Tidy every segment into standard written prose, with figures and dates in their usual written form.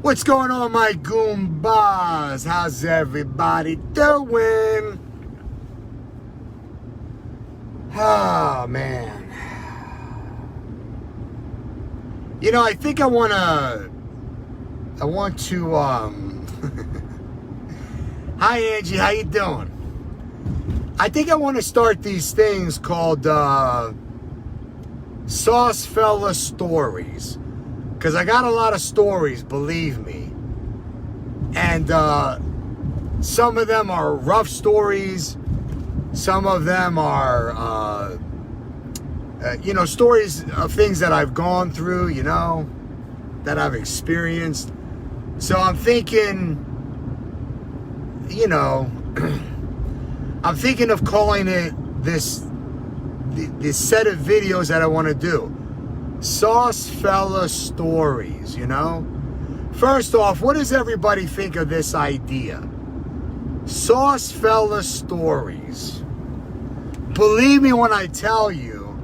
What's going on, my goombas? How's everybody doing? Oh, man. You know, I think I want to, Hi, Angie, how you doing? I think I want to start these things called, Sawcefella stories. Because I got a lot of stories, believe me. And some of them are rough stories. Some of them are, stories of things that I've gone through, that I've experienced. So I'm thinking, I'm thinking of calling it this set of videos that I want to do. Sawcefella stories, First off, what does everybody think of this idea? Sawcefella stories. Believe me when I tell you,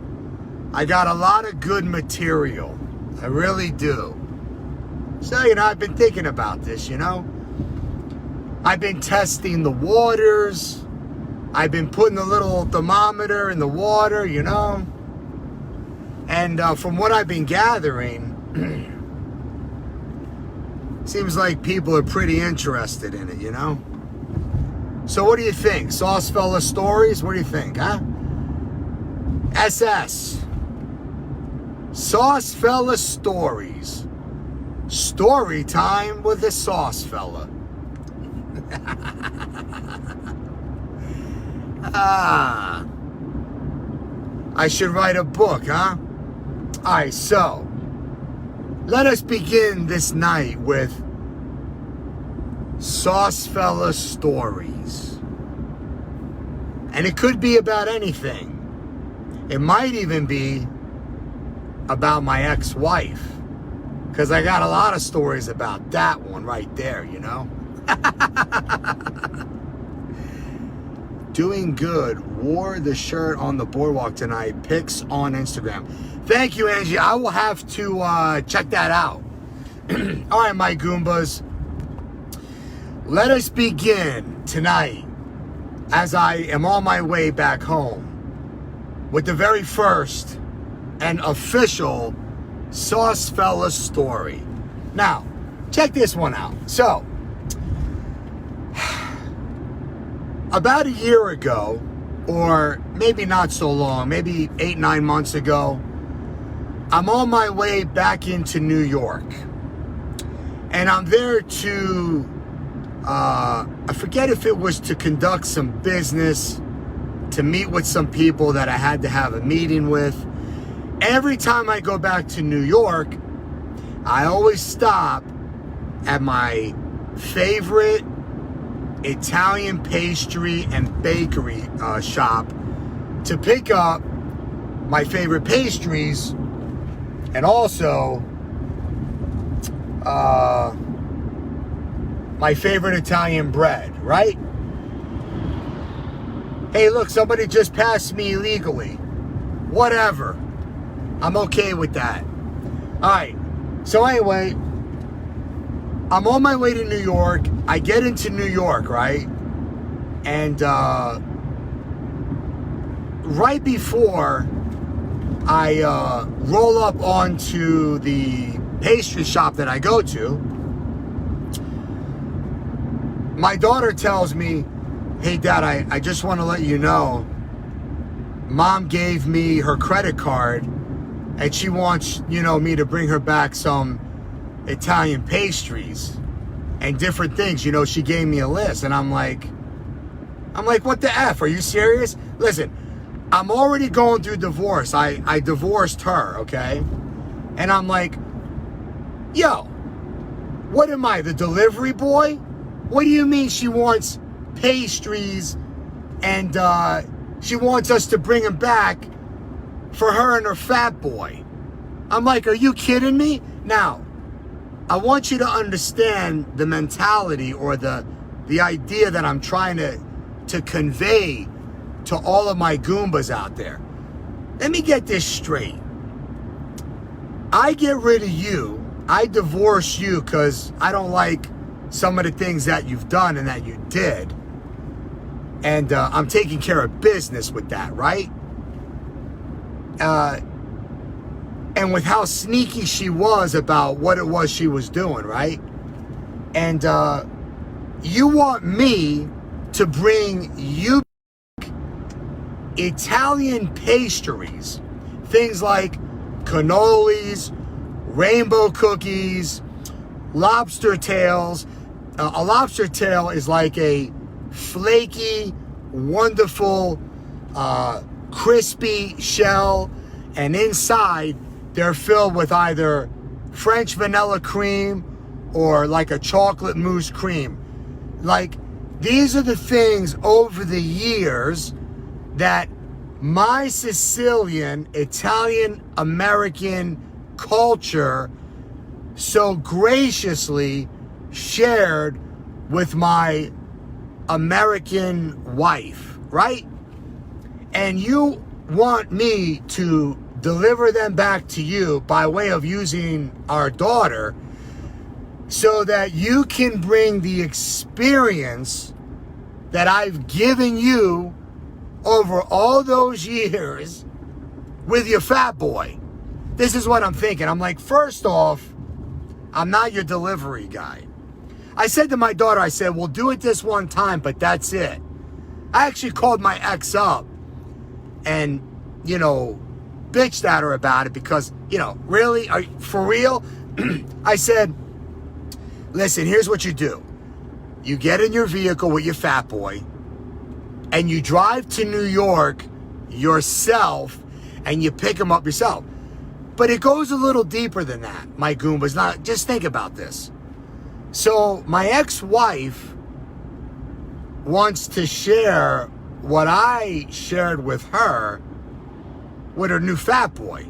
I got a lot of good material. I really do. So, I've been thinking about this, I've been testing the waters. I've been putting the little thermometer in the water, And from what I've been gathering, seems like people are pretty interested in it, So what do you think? Sawcefella stories? What do you think, huh? SS. Sawcefella stories. Story time with the Sawcefella. I should write a book, huh? Alright, so let us begin this night with Sawcefella stories. And it could be about anything. It might even be about my ex-wife. Because I got a lot of stories about that one right there, Doing good. Wore the shirt on the boardwalk tonight. Pics on Instagram. Thank you, Angie. I will have to check that out. All right, my Goombas. Let us begin tonight as I am on my way back home with the very first and official Sawcefella story. Now, check this one out. So, about a year ago, or maybe not so long, maybe 8-9 months ago, I'm on my way back into New York. And I'm there to, I forget if it was to conduct some business, to meet with some people that I had to have a meeting with. Every time I go back to New York, I always stop at my favorite Italian pastry and bakery shop to pick up my favorite pastries and also my favorite Italian bread, right? Hey, look, somebody just passed me illegally. Whatever. I'm okay with that. All right. So anyway, I'm on my way to New York. I get into New York, right? And right before I roll up onto the pastry shop that I go to, my daughter tells me, hey, Dad, I just want to let you know, Mom gave me her credit card and she wants, me to bring her back some Italian pastries and different things. She gave me a list, and I'm like, what the F? Are you serious? Listen, I'm already going through divorce. I divorced her, okay? And I'm like, yo, what am I, the delivery boy? What do you mean she wants pastries and she wants us to bring them back for her and her fat boy? I'm like, are you kidding me? Now, I want you to understand the mentality or the idea that I'm trying to convey to all of my Goombas out there. Let me get this straight. I get rid of you I divorced you because I don't like some of the things that you've done and that you did. And I'm taking care of business with that, right? And with how sneaky she was about what it was she was doing, right? And you want me to bring you Italian pastries, things like cannolis, rainbow cookies, lobster tails. A lobster tail is like a flaky, wonderful, crispy shell, and inside they're filled with either French vanilla cream or like a chocolate mousse cream. Like, these are the things over the years that my Sicilian, Italian, American culture so graciously shared with my American wife, right? And you want me to deliver them back to you by way of using our daughter so that you can bring the experience that I've given you over all those years with your fat boy. This is what I'm thinking. I'm like, first off, I'm not your delivery guy. I said to my daughter, I said, we'll do it this one time, but that's it. I actually called my ex up and, bitched at her about it because, really? Are you for real? I said, listen, here's what you do. You get in your vehicle with your fat boy and you drive to New York yourself and you pick him up yourself. But it goes a little deeper than that, my Goombas. Now, just think about this. So my ex-wife wants to share what I shared with her new fat boy.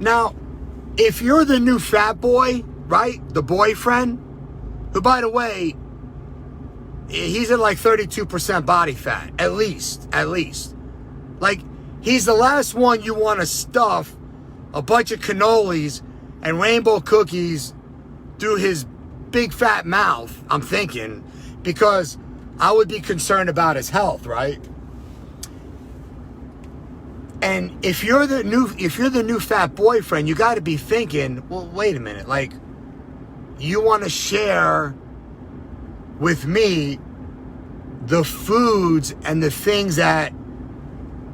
Now, if you're the new fat boy, right, the boyfriend, who, by the way, he's at like 32% body fat, at least. Like, he's the last one you want to stuff a bunch of cannolis and rainbow cookies through his big fat mouth, I'm thinking, because I would be concerned about his health, right? And if you're the new fat boyfriend, you got to be thinking, well, wait a minute, like, you want to share with me the foods and the things that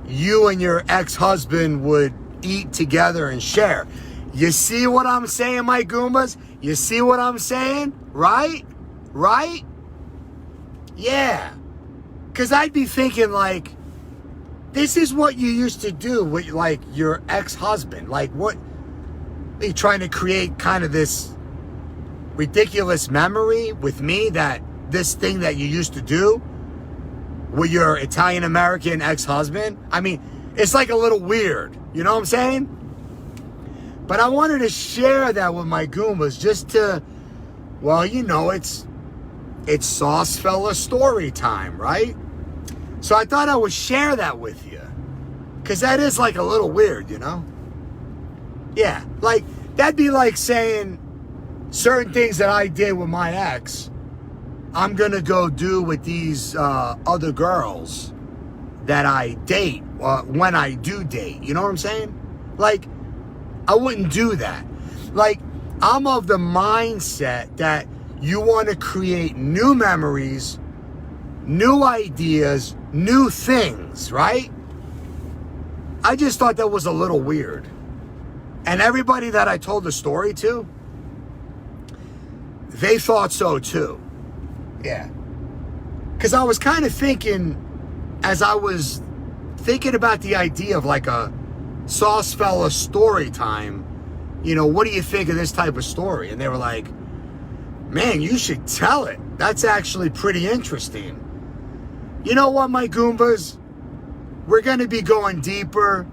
you and your ex-husband would eat together and share. You see what I'm saying, my Goombas? You see what I'm saying? Right? Yeah. Because I'd be thinking, like, this is what you used to do with, like, your ex-husband. Like, what? Are you trying to create kind of this ridiculous memory with me, that this thing that you used to do with your Italian-American ex-husband? I mean, it's like a little weird. You know what I'm saying? But I wanted to share that with my Goombas just to, well, it's Sawcefella story time, right? So I thought I would share that with you. Because that is like a little weird, Yeah, like, that'd be like saying certain things that I did with my ex, I'm going to go do with these other girls that I date, when I do date. You know what I'm saying? Like, I wouldn't do that. Like, I'm of the mindset that you want to create new memories, new ideas, new things, right? I just thought that was a little weird. And everybody that I told the story to, they thought so too. Yeah. Because I was kind of thinking, as I was thinking about the idea of like a Sawcefella story time, what do you think of this type of story? And they were like, man, you should tell it. That's actually pretty interesting. You know what, my Goombas? We're going to be going deeper.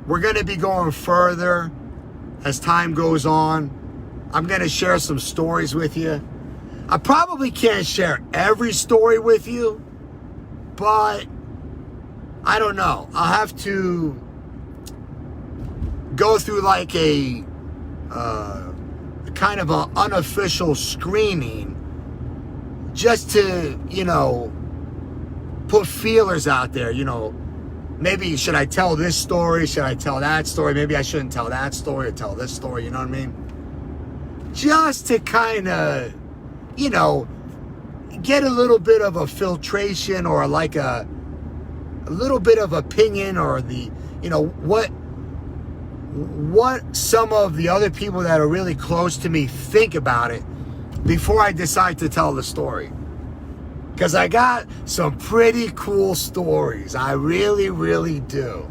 We're going to be going further as time goes on. I'm going to share some stories with you. I probably can't share every story with you, but I don't know. I'll have to go through like a kind of an unofficial screening just to, put feelers out there, maybe should I tell this story? Should I tell that story? Maybe I shouldn't tell that story or tell this story, you know what I mean? Just to kind of, get a little bit of a filtration or like a little bit of opinion or the, what some of the other people that are really close to me think about it before I decide to tell the story. Because I got some pretty cool stories. I really, really do.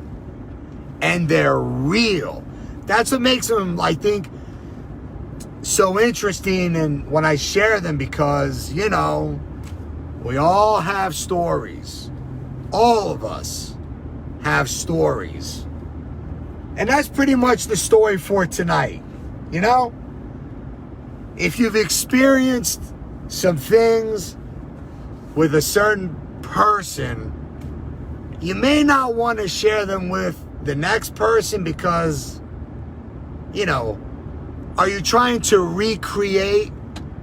And they're real. That's what makes them, I think, so interesting and when I share them because, we all have stories. All of us have stories. And that's pretty much the story for tonight. If you've experienced some things with a certain person, you may not want to share them with the next person because, are you trying to recreate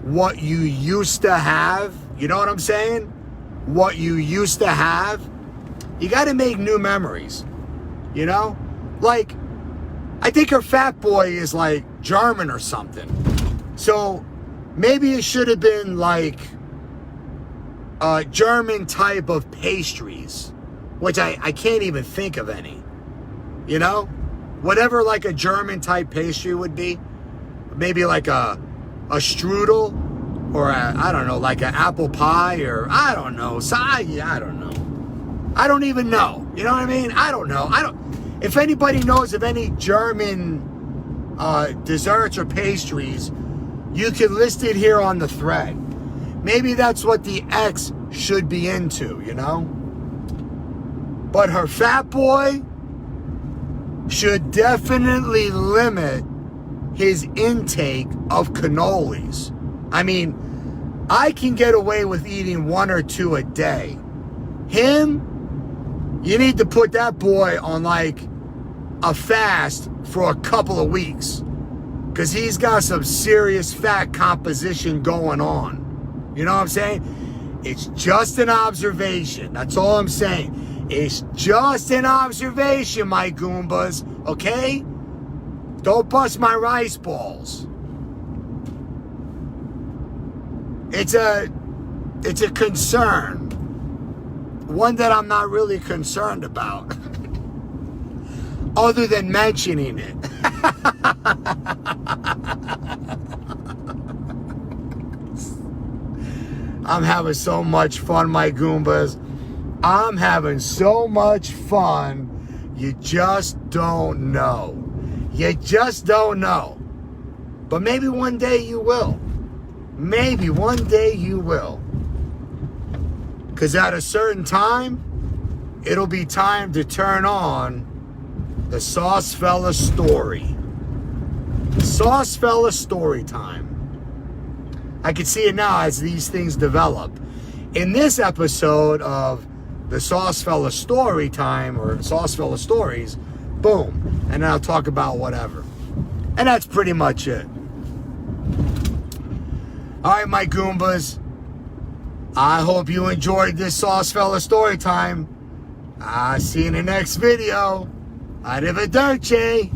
what you used to have? You know what I'm saying? What you used to have? You got to make new memories, Like, I think her fat boy is like German or something. So maybe it should have been like a German type of pastries, which I can't even think of any. Whatever like a German type pastry would be. Maybe like a strudel or I don't know, like an apple pie or I don't know. I don't know. I don't even know. You know what I mean? I don't know. If anybody knows of any German desserts or pastries, you can list it here on the thread. Maybe that's what the ex should be into, But her fat boy should definitely limit his intake of cannolis. I mean, I can get away with eating 1 or 2 a day. Him, you need to put that boy on like a fast for a couple of weeks because he's got some serious fat composition going on. You know what I'm saying? It's just an observation. That's all I'm saying. It's just an observation, my Goombas, okay? Don't bust my rice balls. It's a concern. One that I'm not really concerned about. Other than mentioning it. I'm having so much fun, my Goombas. I'm having so much fun. You just don't know. You just don't know. But maybe one day you will. Maybe one day you will. Because at a certain time, it'll be time to turn on the Sawcefella story. Sawcefella story time. I can see it now as these things develop. In this episode of the Sawcefella story time, or Sawcefella stories, boom. And then I'll talk about whatever. And that's pretty much it. Alright, my Goombas. I hope you enjoyed this Sawcefella story time. I'll see you in the next video. Arrivederci.